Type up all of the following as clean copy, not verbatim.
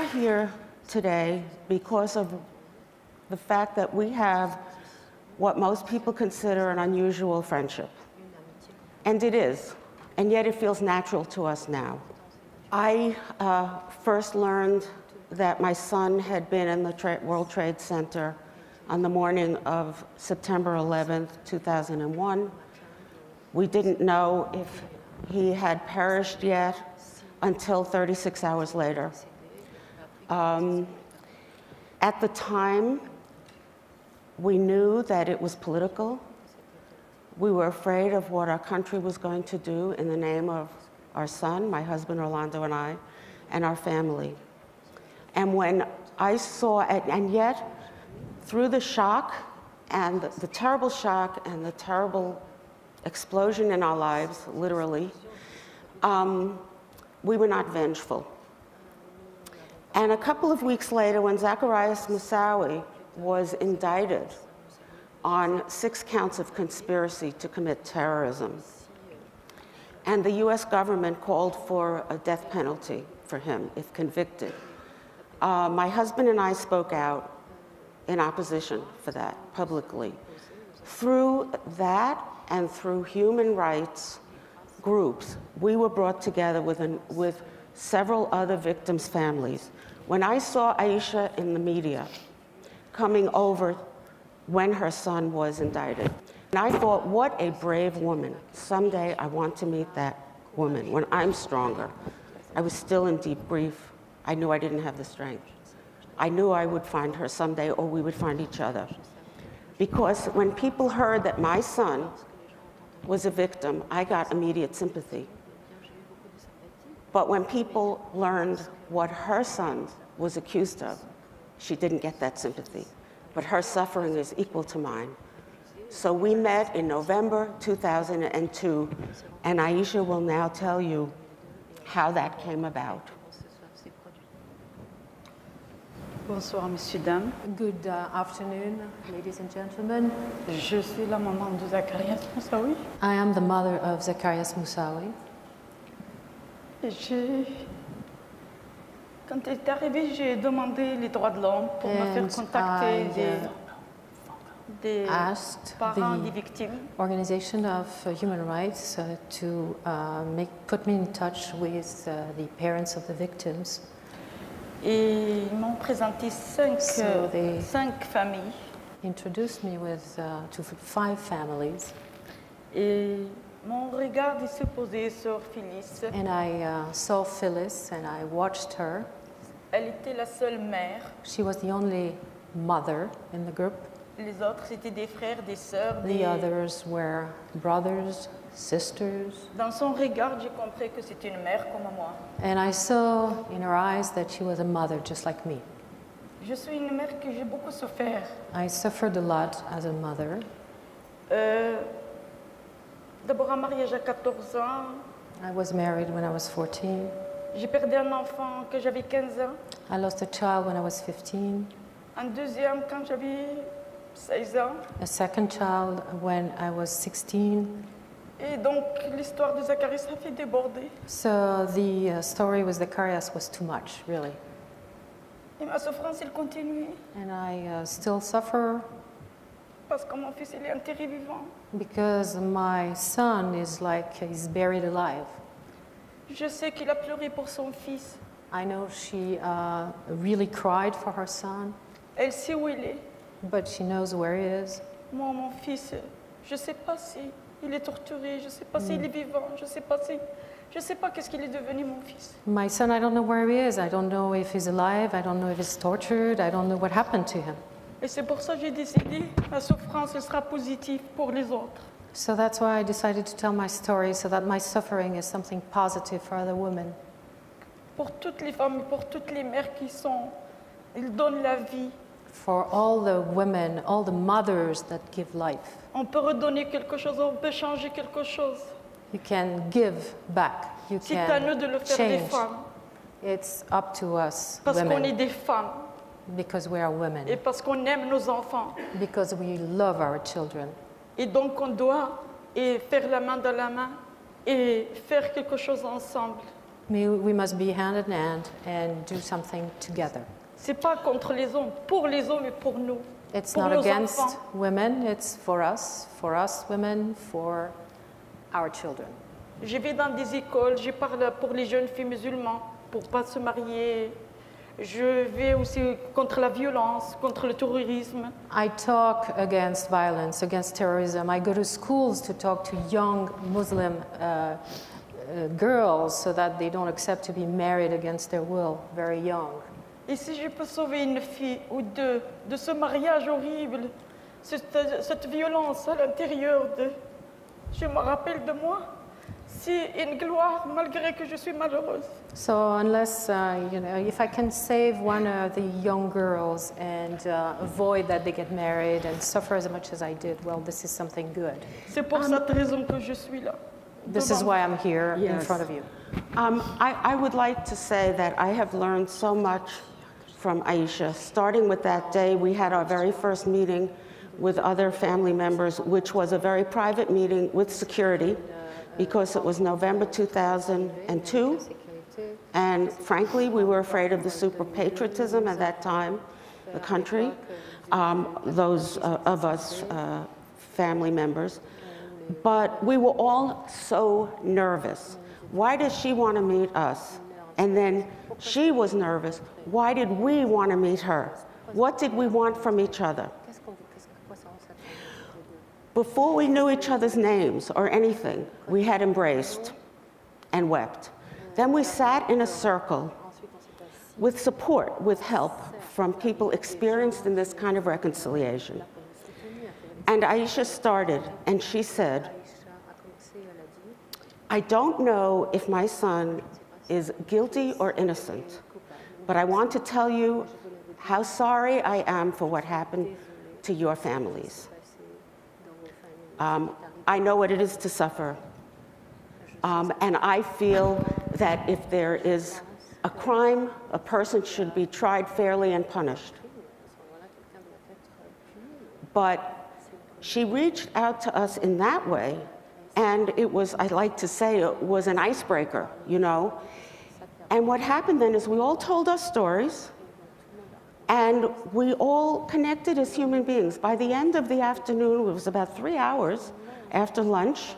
are here today because of the fact that we have what most people consider an unusual friendship. And it is, and yet it feels natural to us now. I first learned that my son had been in the World Trade Center on the morning of September 11th, 2001. We didn't know if he had perished yet until 36 hours later. At the time, we knew that it was political. We were afraid of what our country was going to do in the name of our son, my husband Orlando and I, and our family. And when I saw it, and yet through the shock and the terrible shock and the terrible explosion in our lives, literally, we were not vengeful. And a couple of weeks later, when Zacarias Moussaoui was indicted on 6 counts of conspiracy to commit terrorism, and the US government called for a death penalty for him if convicted, my husband and I spoke out in opposition for that publicly. Through that and through human rights groups, we were brought together with several other victims' families. When I saw Aisha in the media coming over when her son was indicted, and I thought, what a brave woman. Someday I want to meet that woman when I'm stronger. I was still in deep grief. I knew I didn't have the strength. I knew I would find her someday, or we would find each other. Because when people heard that my son was a victim, I got immediate sympathy. But when people learned what her son was accused of, she didn't get that sympathy. But her suffering is equal to mine. So we met in November 2002, and Aisha will now tell you how that came about. Bonsoir, messieurs, dames. Good afternoon, ladies and gentlemen. Je suis la maman de Zacarias Moussaoui. I am the mother of Zacarias Moussaoui. Quand elle est arrivée, j'ai demandé les droits de l'homme pour me faire contacter des parents des victimes. Organization of Human Rights to put me in touch with the parents of the victims. Et ils m'ont présenté 5 familles. Introduced me to 5 families. Et mon regard s'est posé sur Phyllis. And I saw Phyllis and I watched her. Elle était la seule mère. She was the only mother in the group. Les autres étaient des frères, des sœurs. The others were brothers, sisters. Dans son regard, j'ai compris que c'était une mère comme moi. And I saw in her eyes that she was a mother just like me. Je suis une mère que j'ai beaucoup souffert. I suffered a lot as a mother. D'abord un mariage à 14 ans. I was married when I was 14. J'ai perdu un enfant quand j'avais 15 ans. I lost a child when I was 15. Un deuxième quand j'avais 16 ans. A second child when I was 16. Et donc l'histoire de Zacarias a fait déborder. So the story with Zacarias was too much, really. Et ma souffrance, elle continue. And I still suffer. Parce que mon fils, il est enterré vivant. Because my son is he's buried alive. Je sais qu'il a pleuré pour son fils. I know she really cried for her son. Elle sait où il est. But she knows where he is. Moi, mon fils, je ne sais pas si il est torturé, je ne sais pas s'il est vivant, je ne sais pas qu'est-ce qu'il est devenu, mon fils. My son, I don't know where he is. I don't know if he's alive. I don't know if he's tortured. I don't know what happened to him. Et c'est pour ça que j'ai décidé, ma souffrance sera positive pour les autres. So that's why I decided to tell my story, so that my suffering is something positive for other women. Pour toutes les femmes, pour toutes les mères ils donnent la vie. For all the women, all the mothers that give life. On peut redonner quelque chose, on peut changer quelque chose. You can give back. You C'est à nous de le faire des change. femmes. It's up to us, Parce qu'on est women, des femmes. because we are women, Et parce qu'on aime nos enfants. because we love our children. Et donc on doit faire la main dans la main et faire quelque chose ensemble. We must be hand in hand and do something together. C'est pas contre les hommes et pour nous. It's Pour not nos against enfants. women, it's for us women, for our children. Je vais dans des écoles, je parle pour les jeunes filles musulmanes, pour ne pas se marier. Je vais aussi contre la violence, contre le terrorisme. I talk against violence, against terrorism. I go to schools to talk to young Muslim girls so that they don't accept to be married against their will, very young. Et si je peux sauver une fille ou deux de ce mariage horrible, cette violence à l'intérieur je me rappelle de moi, c'est une gloire malgré que je suis malheureuse. So unless, if I can save one of the young girls and avoid that they get married and suffer as much as I did, well, this is something good. C'est pour cette raison que je suis là. This is why I'm here in front of you. I would like to say that I have learned so much from Aisha. Starting with that day, we had our very first meeting with other family members, which was a very private meeting with security, because it was November 2002. And frankly, we were afraid of the super patriotism at that time, the country, those of us family members. But we were all so nervous. Why does she want to meet us? And then she was nervous. Why did we want to meet her? What did we want from each other? Before we knew each other's names or anything, we had embraced and wept. Then we sat in a circle with support, with help from people experienced in this kind of reconciliation. And Aisha started, and she said, I don't know if my son is guilty or innocent, but I want to tell you how sorry I am for what happened to your families. I know what it is to suffer, and I feel that if there is a crime, a person should be tried fairly and punished. But she reached out to us in that way, and it was, I like to say, it was an icebreaker, you know? And what happened then is we all told our stories, and we all connected as human beings. By the end of the afternoon, it was about 3 hours after lunch,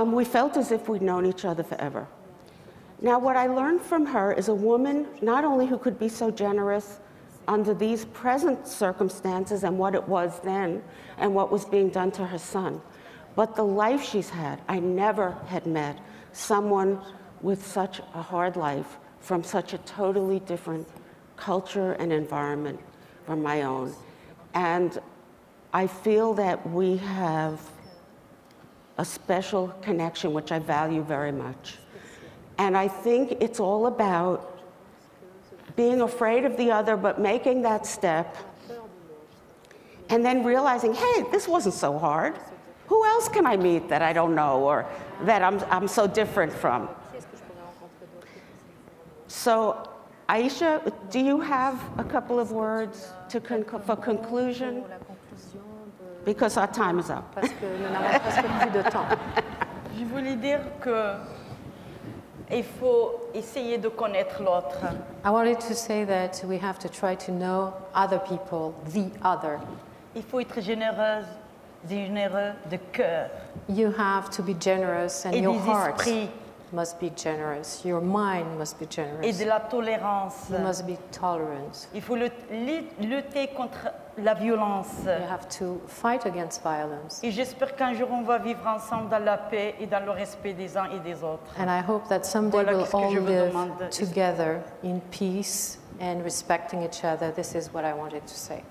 we felt as if we'd known each other forever. Now, what I learned from her is a woman not only who could be so generous under these present circumstances and what it was then and what was being done to her son, but the life she's had. I never had met someone with such a hard life from such a totally different culture and environment from my own. And I feel that we have a special connection, which I value very much. And I think it's all about being afraid of the other, but making that step, and then realizing, hey, this wasn't so hard. Who else can I meet that I don't know or that I'm so different from? So, Aisha, do you have a couple of words for conclusion? Because our time is up. Je voulais dire que il faut essayer de connaître l'autre. I wanted to say that we have to try to know other people, the other. Il faut être généreuse, généreux de cœur. You have to be generous, and Et your des heart esprits. must be generous. Your mind must be Et generous. de la tolérance. You must be tolerant. Il faut lutter contre la violence. You have to fight against violence. Et j'espère qu'un jour on va vivre ensemble dans la paix et dans le respect des uns et des autres. And I hope that someday Voilà we'll ce que all je vous live demande. together in peace and respecting each other. This is what I wanted to say.